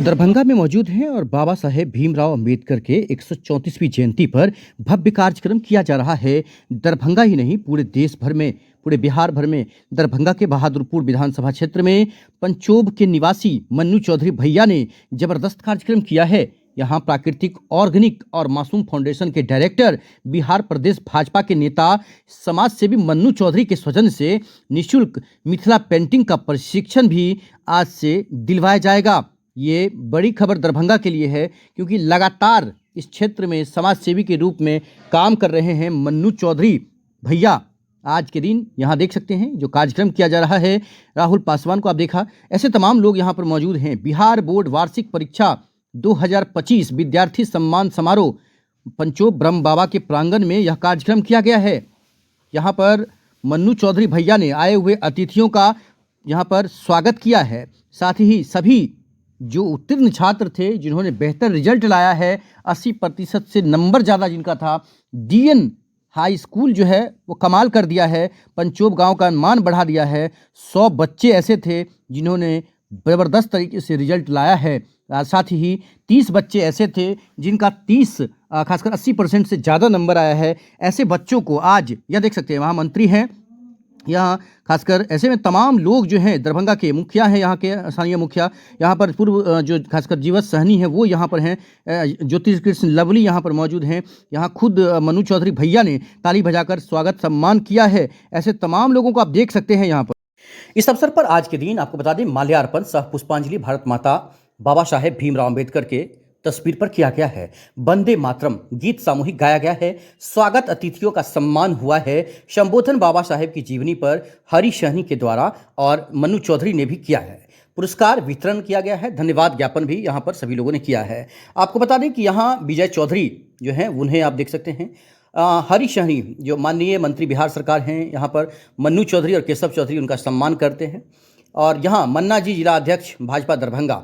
दरभंगा में मौजूद हैं और बाबा साहेब भीमराव अंबेडकर के 134वीं जयंती पर भव्य कार्यक्रम किया जा रहा है। दरभंगा ही नहीं, पूरे देश भर में, पूरे बिहार भर में दरभंगा के बहादुरपुर विधानसभा क्षेत्र में पंचोब के निवासी मन्नू चौधरी भैया ने जबरदस्त कार्यक्रम किया है। यहाँ प्राकृतिक ऑर्गेनिक और मासूम फाउंडेशन के डायरेक्टर, बिहार प्रदेश भाजपा के नेता, समाज सेवी मन्नू चौधरी के स्वजन से निःशुल्क मिथिला पेंटिंग का प्रशिक्षण भी आज से दिलवाया जाएगा। ये बड़ी खबर दरभंगा के लिए है, क्योंकि लगातार इस क्षेत्र में समाज सेवी के रूप में काम कर रहे हैं मन्नू चौधरी भैया। आज के दिन यहाँ देख सकते हैं जो कार्यक्रम किया जा रहा है। राहुल पासवान को आप देखा, ऐसे तमाम लोग यहाँ पर मौजूद हैं। बिहार बोर्ड वार्षिक परीक्षा 2025 विद्यार्थी सम्मान समारोह पंचोब ब्रह्म बाबा के प्रांगण में यह कार्यक्रम किया गया है। यहाँ पर मन्नू चौधरी भैया ने आए हुए अतिथियों का यहाँ पर स्वागत किया है। साथ ही सभी जो उत्तीर्ण छात्र थे, जिन्होंने बेहतर रिजल्ट लाया है, 80% से नंबर ज़्यादा जिनका था, डीएन हाई स्कूल जो है वो कमाल कर दिया है, पंचोब गांव का मान बढ़ा दिया है। 100 बच्चे ऐसे थे जिन्होंने ज़बरदस्त तरीके से रिजल्ट लाया है। साथ ही 30 बच्चे ऐसे थे जिनका 30 खासकर 80% से ज़्यादा नंबर आया है। ऐसे बच्चों को आज यह देख सकते हैं, वहाँ मंत्री हैं, यहाँ खासकर ऐसे में तमाम लोग जो हैं, दरभंगा के मुखिया हैं, यहाँ के स्थानीय मुखिया, यहाँ पर पूर्व जो खासकर जीवत सहनी है वो यहाँ पर हैं, ज्योतिकृष्ण लवली यहाँ पर मौजूद हैं। यहाँ खुद मन्नू चौधरी भैया ने ताली बजाकर स्वागत सम्मान किया है। ऐसे तमाम लोगों को आप देख सकते हैं यहाँ पर। इस अवसर पर आज के दिन आपको बता दें, माल्यार्पण सह पुष्पांजलि भारत माता बाबा साहेब भीमराव अंबेडकर के तस्वीर पर किया गया है। वंदे मातरम गीत सामूहिक गाया गया है। स्वागत अतिथियों का सम्मान हुआ है। संबोधन बाबा साहेब की जीवनी पर हरी सहनी के द्वारा और मन्नू चौधरी ने भी किया है। पुरस्कार वितरण किया गया है। धन्यवाद ज्ञापन भी यहाँ पर सभी लोगों ने किया है। आपको बता दें कि यहाँ विजय चौधरी जो हैं, उन्हें आप देख सकते हैं। हरी सहनी जो माननीय मंत्री बिहार सरकार हैं, यहाँ पर मन्नू चौधरी और केशव चौधरी उनका सम्मान करते हैं। और यहाँ मन्ना जी जिला अध्यक्ष भाजपा दरभंगा,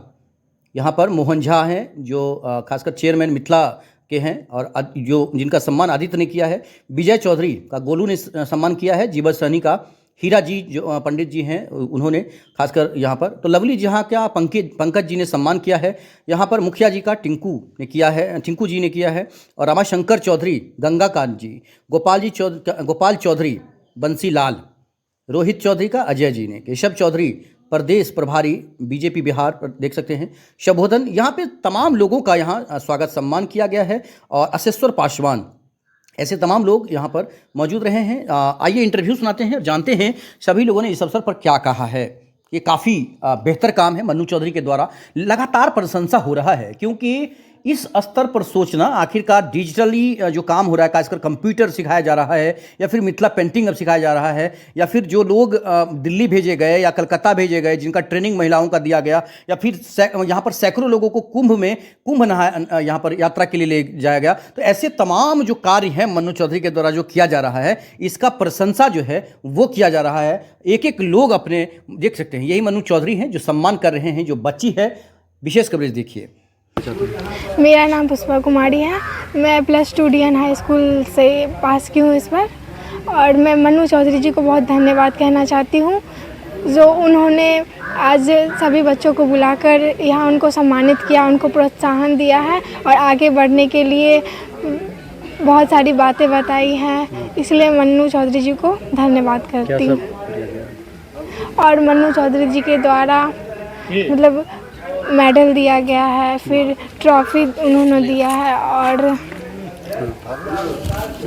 यहाँ पर मोहन झा हैं जो खासकर चेयरमैन मिथिला के हैं, और जो जिनका सम्मान आदित्य ने किया है। विजय चौधरी का गोलू ने सम्मान किया है। जीवत सहनी का हीरा जी जो पंडित जी हैं, उन्होंने खासकर यहाँ पर, तो लवली जहाँ क्या पंकज जी ने सम्मान किया है। यहाँ पर मुखिया जी का टिंकू जी ने किया है। और रमाशंकर चौधरी गंगाकांत जी, गोपाल चौधरी बंसी लाल, रोहित चौधरी का अजय जी ने, केशव चौधरी प्रदेश प्रभारी बीजेपी बिहार पर देख सकते हैं, शबोधन। यहाँ पे तमाम लोगों का यहाँ स्वागत सम्मान किया गया है। और अशेश्वर पासवान, ऐसे तमाम लोग यहाँ पर मौजूद रहे हैं। आइए इंटरव्यू सुनाते हैं और जानते हैं सभी लोगों ने इस अवसर पर क्या कहा है। ये काफ़ी बेहतर काम है मन्नू चौधरी के द्वारा, लगातार प्रशंसा हो रहा है, क्योंकि इस स्तर पर सोचना, आखिरकार डिजिटली जो काम हो रहा है, खासकर कंप्यूटर सिखाया जा रहा है, या फिर मिथिला पेंटिंग अब सिखाया जा रहा है, या फिर जो लोग दिल्ली भेजे गए या कलकत्ता भेजे गए, जिनका ट्रेनिंग महिलाओं का दिया गया, या फिर यहाँ पर सैकड़ों लोगों को कुंभ यहाँ पर यात्रा के लिए ले जाया गया। तो ऐसे तमाम जो कार्य हैं मन्नू चौधरी के द्वारा जो किया जा रहा है, इसका प्रशंसा जो है वो किया जा रहा है। एक एक लोग अपने देख सकते हैं, यही मन्नू चौधरी हैं जो सम्मान कर रहे हैं जो बच्ची है। विशेष कवरेज देखिए। मेरा नाम पुष्पा कुमारी है। मैं +2 डीएन हाई स्कूल से पास की हूँ इस बार। और मैं मन्नू चौधरी जी को बहुत धन्यवाद कहना चाहती हूँ, जो उन्होंने आज सभी बच्चों को बुलाकर यहाँ उनको सम्मानित किया, उनको प्रोत्साहन दिया है और आगे बढ़ने के लिए बहुत सारी बातें बताई हैं। इसलिए मन्नू चौधरी जी को धन्यवाद करती हूँ। और मन्नू चौधरी जी के द्वारा मतलब मेडल दिया गया है, फिर ट्रॉफी उन्होंने दिया है, और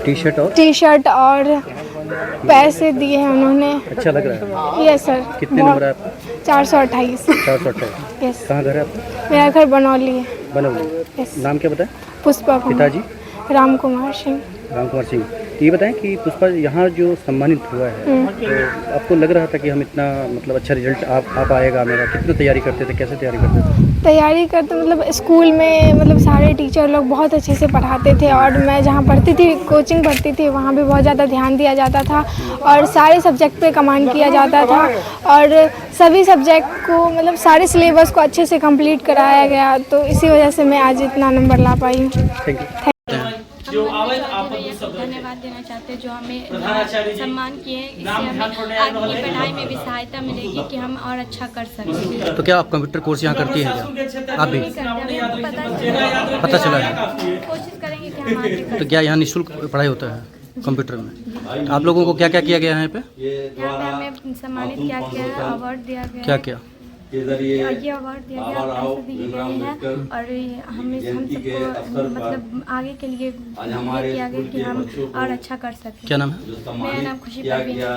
टी शर्ट और पैसे दिए हैं उन्होंने। अच्छा लग रहा है। Yes sir. कितने नंबर है आपका? 428। 428। यस। कहाँ घर है आपका? मेरा घर बनौली है। बनौली। यस। नाम क्या बताएं? पुष्पा। पिताजी? राम कुमार सिंह। तो ये बताएं कि पुष्पा यहाँ जो सम्मानित हुआ है, तो आपको लग रहा था कि हम इतना मतलब अच्छा रिजल्ट आप आएगा मेरा? कितनी तैयारी करते थे, कैसे तैयारी करते थे? तैयारी करते मतलब स्कूल में मतलब सारे टीचर लोग बहुत अच्छे से पढ़ाते थे, और मैं जहाँ पढ़ती थी, कोचिंग पढ़ती थी, वहाँ भी बहुत ज़्यादा ध्यान दिया जाता था और सारे सब्जेक्ट पे कमांड किया जाता था, और सभी सब्जेक्ट को मतलब सारे सिलेबस को अच्छे से कंप्लीट कराया गया। तो इसी वजह से मैं आज इतना नंबर ला पाई हूँ। Thank you. हम मंदिर चौधरी भैया को धन्यवाद देना चाहते हैं जो हमें सम्मान किए। इससे हमें आगे पढ़ाई में भी सहायता मिलेगी कि हम और अच्छा कर सकें। तो क्या आप कंप्यूटर कोर्स यहाँ करती हैं क्या? आप भी पता चला है? कोशिश करेंगे कि हम आगे तो क्या यहाँ निःशुल्क पढ़ाई होता है कंप्यूटर में? तो आप लोगों को क्या क्या किया गया है यहाँ पे? यहाँ पे हमें सम्मानित किया गया है, अवार्ड दिया गया क्या है। क्या? ये अवार्ड दिया गया, पैसे दिए गए हैं और हम सबको मतलब आगे के लिए ये किया गया कि हम और अच्छा कर सकें। क्या नाम है? मेरा नाम खुशी परवीन है।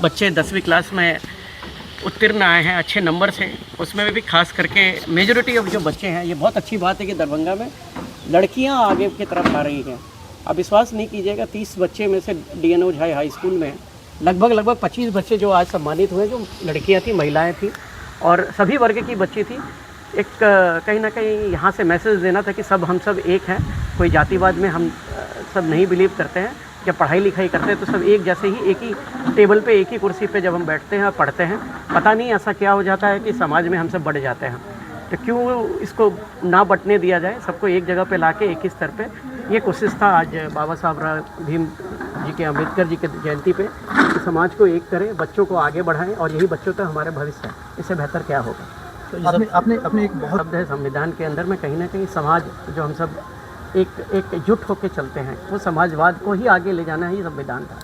बच्चे 10वीं क्लास में उत्तीर्ण आए हैं अच्छे नंबर से, उसमें भी खास करके मेजॉरिटी ऑफ जो बच्चे हैं, ये बहुत अच्छी बात है कि दरभंगा में लड़कियां आगे की तरफ आ रही हैं। अब विश्वास नहीं कीजिएगा, 30 बच्चे में से DNO झाई हाई स्कूल में लगभग 25 बच्चे जो आज सम्मानित हुए जो लड़कियां थी, महिलाएं थी और सभी वर्ग की बच्ची थी। एक कहीं ना कहीं यहाँ से मैसेज देना था कि हम सब एक हैं, कोई जातिवाद में हम सब नहीं बिलीव करते हैं। जब पढ़ाई लिखाई करते हैं तो सब एक जैसे ही, एक ही टेबल पे, एक ही कुर्सी पे जब हम बैठते हैं और पढ़ते हैं, पता नहीं ऐसा क्या हो जाता है कि समाज में हम सब बढ़ जाते हैं। तो क्यों इसको ना बंटने दिया जाए, सबको एक जगह पे लाके एक ही स्तर पे। ये कोशिश था आज बाबा साहब भीम जी के, अम्बेडकर जी के जयंती पे कि समाज को एक करें, बच्चों को आगे बढ़ाएं और यही बच्चों तक हमारे भविष्य है। इससे बेहतर क्या होगा? तो आपने एक बहुत शब्द है संविधान के अंदर में, कहीं ना कहीं समाज जो हम सब एकजुट होकर चलते हैं, वो समाजवाद को ही आगे ले जाना ही संविधान था।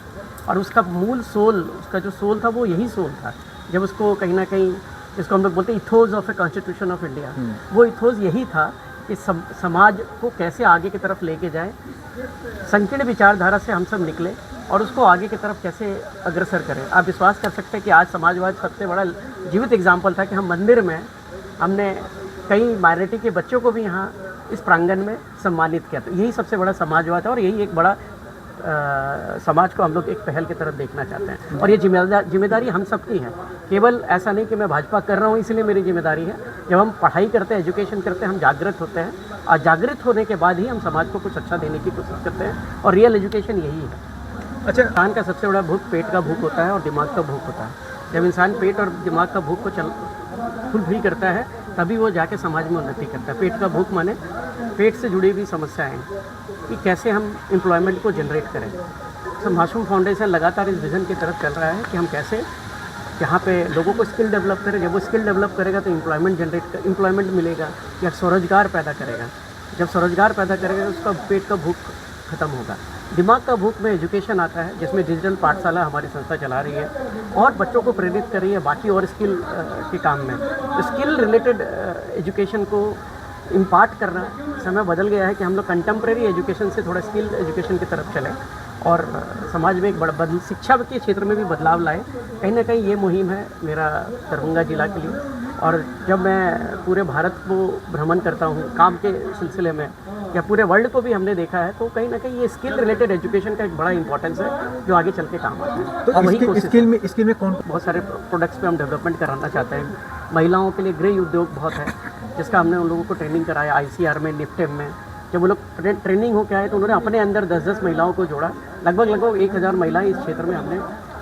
और उसका मूल सोल, उसका जो सोल था वो यही सोल था। जब उसको कहीं ना कहीं, जिसको हम लोग बोलते हैं ethos of a constitution of India, वो इथोस यही था कि समाज को कैसे आगे की तरफ लेके जाए, संकीर्ण विचारधारा से हम सब निकले और उसको आगे की तरफ कैसे अग्रसर करें। आप विश्वास कर सकते हैं कि आज समाजवाद सबसे बड़ा जीवित एग्जाम्पल था कि हम मंदिर में हमने कई माइनॉरिटी के बच्चों को भी यहाँ इस प्रांगण में सम्मानित किया। तो यही सबसे बड़ा समाजवाद है और यही एक बड़ा समाज को हम लोग एक पहल की तरफ देखना चाहते हैं। और ये जिम्मेदारी हम सबकी है, केवल ऐसा नहीं कि मैं भाजपा कर रहा हूँ इसलिए मेरी जिम्मेदारी है। जब हम पढ़ाई करते हैं, एजुकेशन करते हैं, हम जागृत होते हैं और जागृत होने के बाद ही हम समाज को कुछ अच्छा देने की कोशिश करते हैं और रियल एजुकेशन यही है। अच्छा, इंसान का सबसे बड़ा भूख पेट का भूख होता है और दिमाग का भूख होता है। जब इंसान पेट और दिमाग का भूख को फुलफिल करता है तभी वो जाके समाज में उन्नति करता है। पेट का भूख माने पेट से जुड़ी हुई समस्याएं कि कैसे हम एम्प्लॉयमेंट को जनरेट करें। तो मासूम फाउंडेशन लगातार इस विज़न की तरफ चल रहा है कि हम कैसे यहाँ पे लोगों को स्किल डेवलप करें। जब वो स्किल डेवलप करेगा तो एम्प्लॉयमेंट मिलेगा या स्वरोजगार पैदा करेगा। जब स्वरोजगार पैदा करेगा तो उसका पेट का भूख खत्म होगा। दिमाग का भूख में एजुकेशन आता है, जिसमें डिजिटल पाठशाला हमारी संस्था चला रही है और बच्चों को प्रेरित कर रही है बाकी और स्किल के काम में। तो स्किल रिलेटेड एजुकेशन को इम्पार्ट करना, समय बदल गया है कि हम लोग कंटेम्प्रेरी एजुकेशन से थोड़ा स्किल एजुकेशन की तरफ चलें और समाज में एक बड़ा शिक्षा के क्षेत्र में भी बदलाव लाए। कहीं ना कहीं ये मुहिम है मेरा दरभंगा जिला के लिए। और जब मैं पूरे भारत को भ्रमण करता हूँ काम के सिलसिले में या पूरे वर्ल्ड को भी हमने देखा है, तो कहीं ना कहीं ये स्किल रिलेटेड एजुकेशन का एक बड़ा इंपॉर्टेंस है जो आगे चल के काम आता है। तो और वही स्किल में कौन बहुत सारे प्रोडक्ट्स पे हम डेवलपमेंट कराना चाहते हैं। महिलाओं के लिए गृह उद्योग बहुत है, जिसका हमने उन लोगों को ट्रेनिंग कराया ICR में, निफ्टेम में। जब वो लोग ट्रेनिंग होकर आए तो उन्होंने अपने अंदर 10-10 महिलाओं को जोड़ा। लगभग 1000 महिलाएं इस क्षेत्र में हमने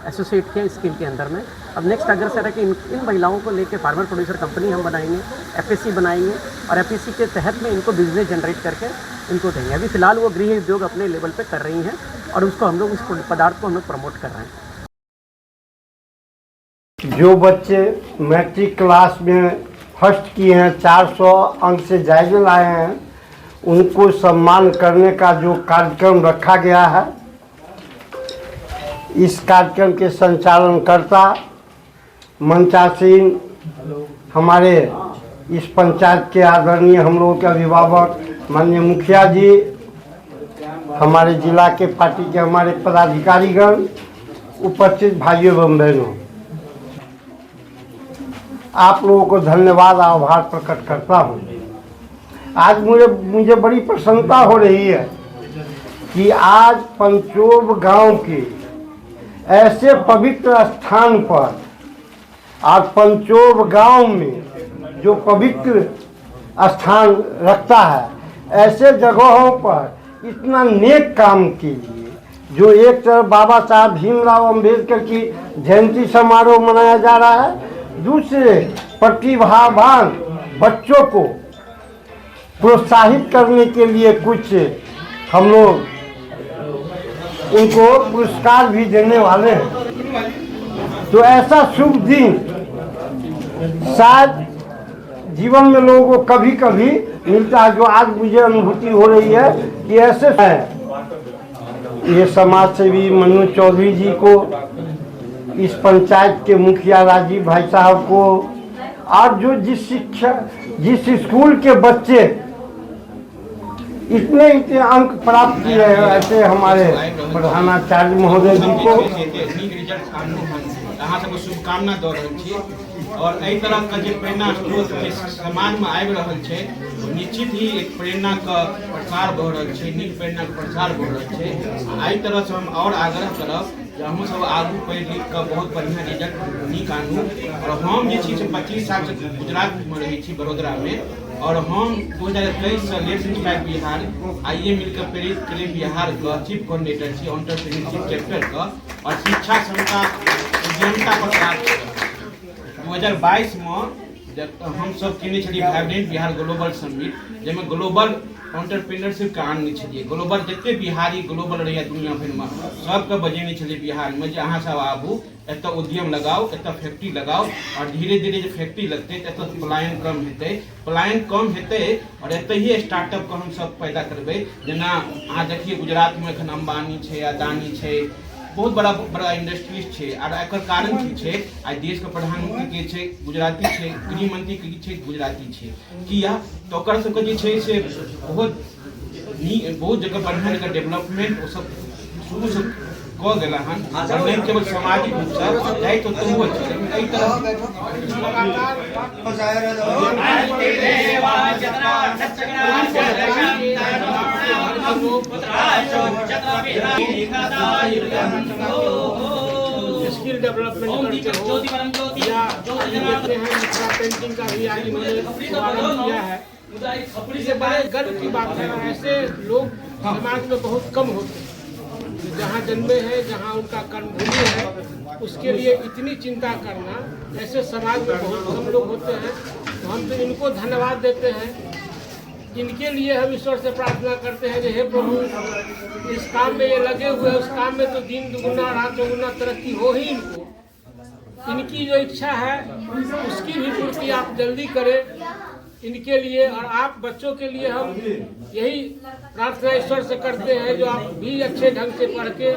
एसोसिएट किया स्किल के अंदर में। अब नेक्स्ट अग्रसर है कि इन महिलाओं को लेकर फार्मर प्रोड्यूसर कंपनी हम बनाएंगे, FSC बनाएंगे और FSC के तहत में इनको बिजनेस जनरेट करके इनको देंगे। अभी फिलहाल वो गृह उद्योग अपने लेवल पे कर रही हैं और उसको हम लोग, उस पदार्थ को हम लोग प्रमोट कर रहे हैं। जो बच्चे मैट्रिक क्लास में फर्स्ट किए हैं, 400 अंक से जायज़ा लाए हैं, उनको सम्मान करने का जो कार्यक्रम रखा गया है, इस कार्यक्रम के संचालनकर्ता मंचासीन हमारे इस पंचायत के आदरणीय हम लोगों के अभिभावक माननीय मुखिया जी, हमारे जिला के पार्टी के हमारे पदाधिकारीगण, उपस्थित भाइयों एवं बहनों, आप लोगों को धन्यवाद आभार प्रकट करता हूँ। आज मुझे बड़ी प्रसन्नता हो रही है कि आज पंचोब गांव के ऐसे पवित्र स्थान पर, आज पंचोब गांव में जो पवित्र स्थान रखता है, ऐसे जगहों पर इतना नेक काम के लिए, जो एक तरफ बाबा साहब भीमराव अंबेडकर की जयंती समारोह मनाया जा रहा है, दूसरे प्रतिभावान बच्चों को प्रोत्साहित करने के लिए कुछ हम लोग उनको पुरस्कार भी देने वाले हैं। तो ऐसा शुभ दिन शायद जीवन में लोगों को कभी कभी मिलता है, जो आज मुझे अनुभूति हो रही है कि ऐसे है। ये समाज सेवी मनु चौधरी जी को, इस पंचायत के मुखिया राजीव भाई साहब को, और जो जिस स्कूल के बच्चे इतने अंक प्राप्त किए हैं, ऐसे हमारे प्रधानाचार्य महोदय जी को अहाँ सबके शुभकामना दऽ रहल छी। और एहि तरह के जे प्रेरणा स्रोत समाज में आबि रहल छै, निश्चित ही एक प्रेरणा का प्रसार भऽ रहल छै, नीक प्रेरणा के प्रसार भऽ रहल छै। एहि तरह से हम और आग्रह करब जे हम सब आगू पढ़ि लिख के बहुत बढ़िया रिजल्ट नीक आनू। और हम जे छी से 25 साल से गुजरात में रही छी, बड़ोदरा में, और हम 2023 से लेट्स इंस्पायर बिहार आइए मिलकर प्रेरित करें बिहार का चीफ कोऑर्डिनेटर छी, एंटरप्रेन्योरशिप चैप्टर का, और शिक्षा क्षमता उद्यमिता पर कार्य 2022 में हम सब केने छलिए वाइब्रेंट बिहार ग्लोबल समिट, जिसमें ग्लोबल एंटरप्रेन्योरशिप के आनने छलिए। ग्लोबल जते बिहारी ग्लोबल रही दुनिया भर में सबके बजेने छलिए बिहार में जे अहाँ सब आबू, एतऽ उद्यम लगाओ, एतऽ फैक्ट्री लगाओ, और धीरे धीरे जो फैक्ट्री लगते तो एतऽ पलायन कम हेतै, और एतऽ ही स्टार्टअप को हम सब पैदा करबै। जेना अहाँ देखिए गुजरात में एखन अंबानी छै, अदानी छै, बहुत बड़ा बड़ा इंडस्ट्रीज छै। और एकर कारण की छै, आज देश के प्रधानमंत्री के छै गुजराती छै, गृह मंत्री के छै गुजराती छै। किया तो ओकर सबके जे छै से बहुत जगह बढ़िया जगह डेवलपमेंट वो सब शुरू से कऽ गेला हन, और नहीं केवल सामाजिक रूप से जाए तो तुम एहि स्किल डेवलपमेंट करते हो, या देखते हैं मिथिला पेंटिंग का भी आज इन्होंने शुभारंभ किया है। इससे बड़े गर्व की बात है। ऐसे लोग समाज में बहुत कम होते हैं, जहाँ जन्मे हैं, जहाँ उनका कर्मभूमि है, उसके लिए इतनी चिंता करना, ऐसे समाज में बहुत कम लोग होते हैं। तो हम तो इनको धन्यवाद देते हैं। इनके लिए हम ईश्वर से प्रार्थना करते हैं कि हे प्रभु, इस काम में ये लगे हुए हैं, उस काम में तो दिन दुगुना रात चौगुना तरक्की हो ही इनको। इनकी जो इच्छा है उसकी भी पूर्ति आप जल्दी करें इनके लिए। और आप बच्चों के लिए हम यही प्रार्थना ईश्वर से करते हैं, जो आप भी अच्छे ढंग से पढ़ के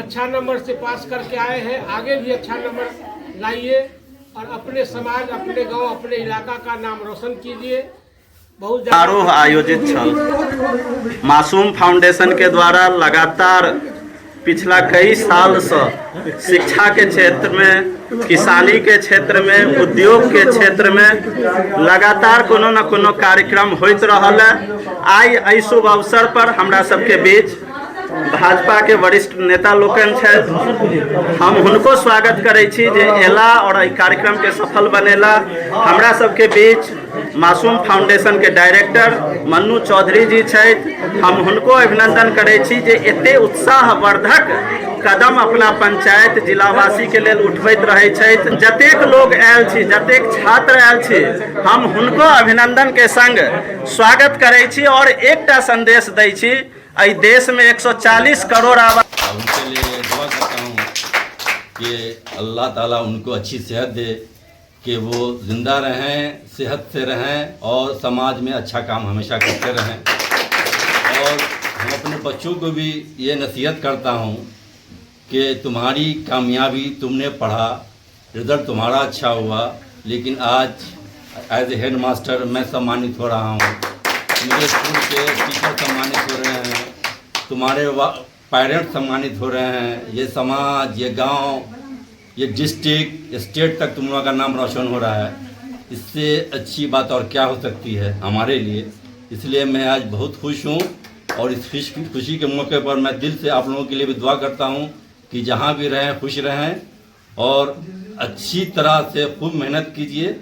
अच्छा नंबर से पास करके आए हैं, आगे भी अच्छा नंबर लाइए, और अपने समाज, अपने गांव, अपने इलाका का नाम रोशन कीजिए। बहुत समारोह आयोजित छल। मासूम फाउंडेशन के द्वारा लगातार पिछला कई साल से शिक्षा के क्षेत्र में, किसानी के क्षेत्र में, उद्योग के क्षेत्र में लगातार कोनो न कोनो कार्यक्रम होइत रहल है। आई एहि शुभ अवसर पर हमरा सबके बीच भाजपा के वरिष्ठ नेता लोकन छथि, हम हुनको स्वागत करै छी जे एला और एहि कार्यक्रम के सफल बनेला। हमरा सबके बीच मासूम फाउंडेशन के डायरेक्टर मनु चौधरी जी छथि, हम हुनको अभिनंदन करै छी जे एते उत्साहवर्धक कदम अपना पंचायत जिलावासी के लेल उठबैत रहै छथि। जतेक लोग आयल छी, जतेक छात्र आयल छी, हम हुनको अभिनंदन के संग स्वागत करै छी और एकटा संदेश दै छी, इस देश में 140 करोड़ आबादी, उनके लिए दुआ करता हूँ कि अल्लाह ताला उनको अच्छी सेहत दे, कि वो ज़िंदा रहें, सेहत से रहें और समाज में अच्छा काम हमेशा करते रहें। और हम अपने बच्चों को भी ये नसीहत करता हूँ कि तुम्हारी कामयाबी, तुमने पढ़ा, रिज़ल्ट तुम्हारा अच्छा हुआ, लेकिन आज एज ए हेड मास्टर मैं सम्मानित हो रहा हूँ, मेरे स्कूल के टीचर सम्मानित हो रहे हैं, तुम्हारे पेरेंट्स सम्मानित हो रहे हैं, ये समाज, ये गांव, ये डिस्ट्रिक्ट, स्टेट तक तुम लोगों का नाम रोशन हो रहा है। इससे अच्छी बात और क्या हो सकती है हमारे लिए। इसलिए मैं आज बहुत खुश हूँ, और इस खुशी के मौके पर मैं दिल से आप लोगों के लिए भी दुआ करता हूँ कि जहाँ भी रहें खुश रहें, और अच्छी तरह से खूब मेहनत कीजिए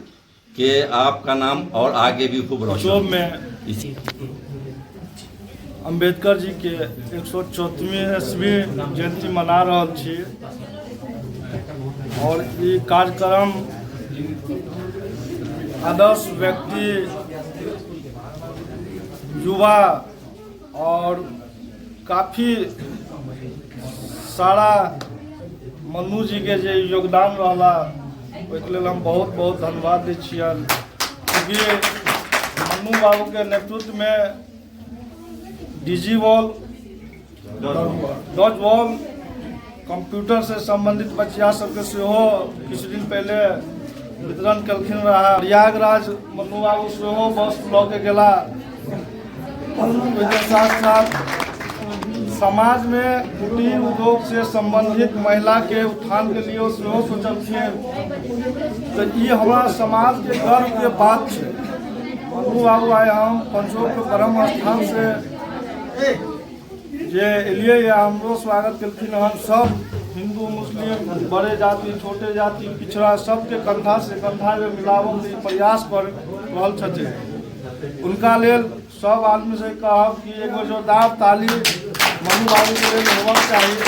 कि आपका नाम और आगे भी खूब रोशन में। अम्बेडकर जी के 134वीं जयंती मना रहा छी, और ये कार्यक्रम आदर्श व्यक्ति, युवा और काफ़ी सारा मन्नू जी के जो योगदान रहा ओहिके लेल हम बहुत बहुत धन्यवाद दै छियनि, क्योंकि मन्नू बाबू के नेतृत्व में डिजी वॉल, डॉज वॉल, कंप्यूटर से संबंधित बच्चा सबके सेहो किछु दिन पहले वितरण कलखिन रहा। प्रयागराज मन्नू बाबू सेहो बस लऽ के गेला। ओहिके साथ साथ समाज में कुटीर उद्योग से संबंधित महिला के उत्थान के लिए सेहो सोचलखिन। तो ये हमारा समाज के गर्व के बात है। मन्नू बाबू आए हम पंचों के ब्रह्म स्थान से जे एलिए या हमरो स्वागत कलखिन। हम सब हिंदू मुस्लिम बड़े जाति छोटे जाति पिछड़ा सबके कंधा से कंधा में मिलावल के प्रयास कर रहल छथिन। उनका लेल सब आदमी से कहब कि एगो जोरदार ताली मन्नू बाबू के लेल होना चाहिए।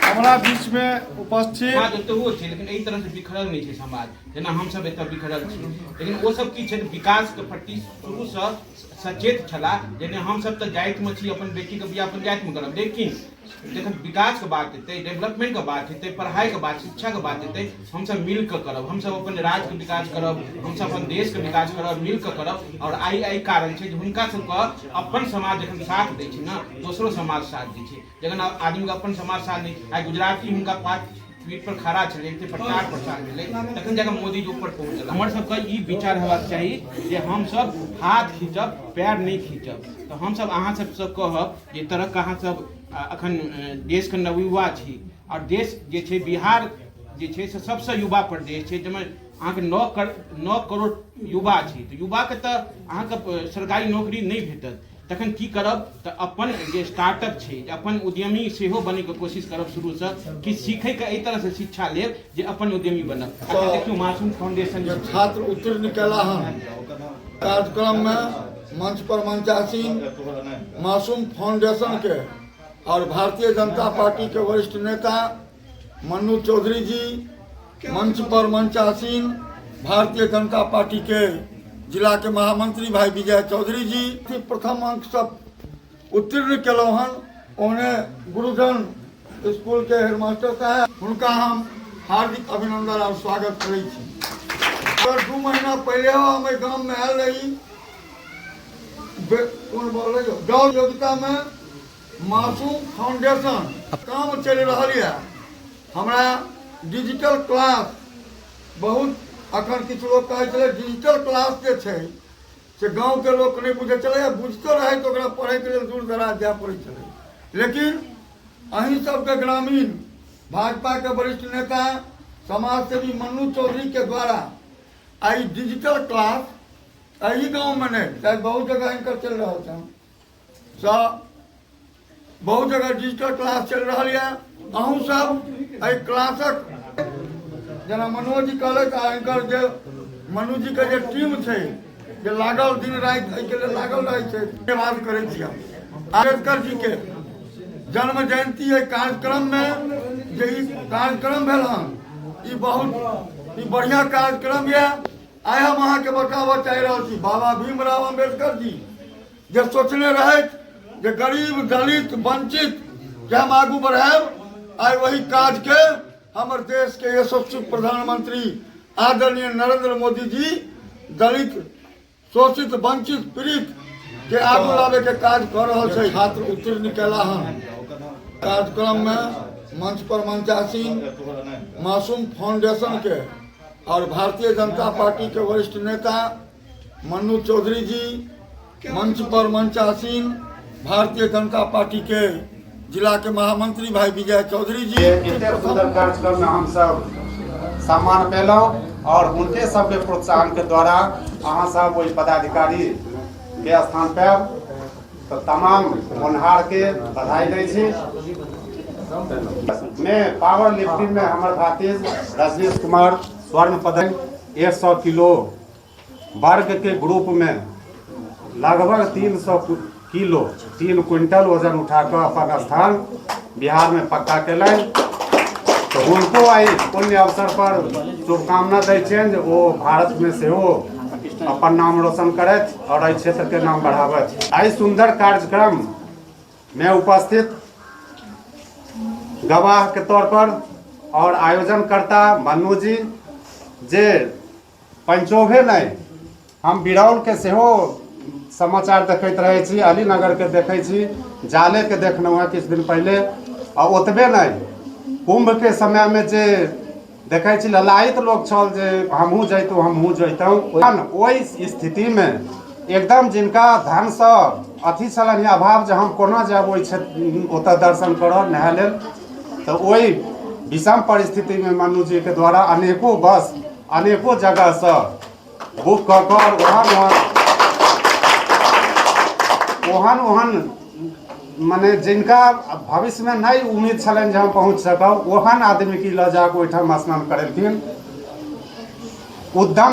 हमारा बीच में उपस्थित समाज ओतहुओ छै, लेकिन एहि तरह से बिखरल नहीं है समाज, जेना हम सब एतऽ बिखरल छी। लेकिन वो सब की छै, विकास के प्रति शुरू से सचेत छला। जेना हम सब तो जाइत में छी, अपन बेटी के बियाह अपन जाइत में करब, लेकिन जखन विकास के बात हेतै, डेवलपमेंट के बात हेतै, पढ़ाई के बात, शिक्षा के बात हेतै, हम सब मिल के करब। हम सब अपन राज्य के विकास करब, हम सब अपन देश के विकास करब, मिल के करब। और आई कारण छै जे हुनका सबके अपन समाज जखन साथ दै छै ना, दोसरो समाज साथ दै छै। जखन आदमी के अपन समाज साथ नहीं, आई गुजराती हुनका पास ट्वीट पर खड़ा छलै, प्रचार प्रसार भेलै, तखन जाके मोदी जी ऊपर पहुँचल। हमर सबके ई विचार हेबाक चाही जे हम सब हाथ खींचब, पैर नहीं खींचब। तो हम सब अहाँ सब कहब जे तरह के अहाँ सब अखन देश के नवयुवा छी, और देश जे छै बिहार जे छै से सबसे युवा प्रदेश छै, जाहिमे अहाँके 9 करोड़ युवा छी। तो युवा के तऽ अहाँके सरकारी नौकरी नहीं भेटत, तखन की करब तऽ अपन जे स्टार्टअप छै, अपन उद्यमी सेहो बने के कोशिश करब। शुरू से कि सीखे के एहि तरह से शिक्षा लेब जे अपन उद्यमी बनब। देखियो मासूम फाउंडेशन छात्र उत्तीर्ण केला हन कार्यक्रम में मंच पर मंचासीन मासूम फाउंडेशन के और भारतीय जनता पार्टी के वरिष्ठ नेता मन्नू चौधरी जी, मंच पर मंचासीन भारतीय जनता पार्टी के जिला के महामंत्री भाई विजय चौधरी जी, प्रथम अंक सब उत्तीर्ण केलहुँ हन। उन्हें गुरुजन स्कूल के हेडमास्टर साहब, उनका हम हार्दिक अभिनंदन और स्वागत करै छी। 2 महीना पहले हम गाँव में आयल रही, दौड़ प्रतियोगिता में मासूम फाउंडेशन काम चल रहा है। हमारा डिजिटल क्लास बहुत अखन किछु लोग कहे डिजिटल क्लास जे छै से गाँव के लोग नहीं बुझे चले, बुझते रहे तो पढ़े के लिए दूर दराज जाए पड़े चले। लेकिन अहीं सबके ग्रामीण भाजपा के वरिष्ठ नेता समाज सेवी मन्नू चौधरी के द्वारा आई डिजिटल क्लास यही गाँव में नहीं, शायद बहुत जगह इनकर चल रहा था, बहुत जगह डिजिटल क्लास चल रहा है। अहूँ सब एहि क्लासक जना मनोज जी कहलक, जे मनु जी के टीम है जे लागल दिन रात एहि के लिए लागल रहे छै, धन्यवाद करे छी। अम्बेडकर जी के जन्म जयंती है कार्यक्रम में जे कार्यक्रम भेल हन, ई बहुत बढ़िया कार्यक्रम है। आइ हम अहाँ के बताबऽ चाह रहा छी, बाबा भीमराव अम्बेडकर जी जे सोचने रहे जे गरीब दलित वंचित के हम आगू बढ़ाएब, आइ वही काज के हमारे देश के यशस्वी प्रधानमंत्री आदरणीय नरेंद्र मोदी जी दलित शोषित वंचित पीड़ित के आगू लावे के काज कर रहा है। छात्र उत्तीर्ण केला हन कार्यक्रम में मंच पर मंचासीन मासूम फाउंडेशन के और भारतीय जनता पार्टी के वरिष्ठ नेता मन्नू चौधरी जी, मंच पर मंचासीन भारतीय जनता पार्टी के जिला के महामंत्री भाई विजय चौधरी जी। इतने सुंदर कार्यक्रम में हम सब सम्मान पेलहुँ और उनके सबके प्रोत्साहन के द्वारा अहाँ सब वही पदाधिकारी के स्थान पर तो तमाम होनहार के बधाई दै छी। मैं पावर लिफ्टिंग में हमारे भारतीय रजनीश कुमार स्वर्ण पदक 100 किलो वर्ग के ग्रुप में लगभग 300 किलो 3 क्विंटल वजन उठाकर अपन स्थान बिहार में पक्का कैलन। तो उनको आई पुण्य अवसर पर शुभकामना दै छियनि जे वो भारत में से अपन नाम रोशन करथि और एहि क्षेत्र के नाम बढ़ावथि। एहि सुंदर कार्यक्रम में उपस्थित गवाह के तौर पर और आयोजनकर्ता मन्नू जी जे पंचोभे नहीं हम बिरौल के सेहो समाचार देखैत रहे छी, अलीनगर के देखै छी, जाले के देखलहुँ हैं किछु दिन पहले। और ओतबे नहीं कुंभ के समय में जे देखै छी ललायित लोग छल जे हमहूँ जैतहुँ ओहि स्थिति में एकदम जिनका धन से अथी छलनि अभाव जे हम कोना जायब ओहि क्षेत्र ओतऽ दर्शन करब नहाय लेल, तो वही विषम परिस्थिति में मन्नू जी के द्वारा अनेकों बस अनेकों जगह से बुक कर ओहन माने जिनका भविष्य में नहीं उम्मीद छलन जे हम पहुँच सकब ओहन आदमी की लऽ जाके ओहिठाम स्नान करेलखिन। उद्यम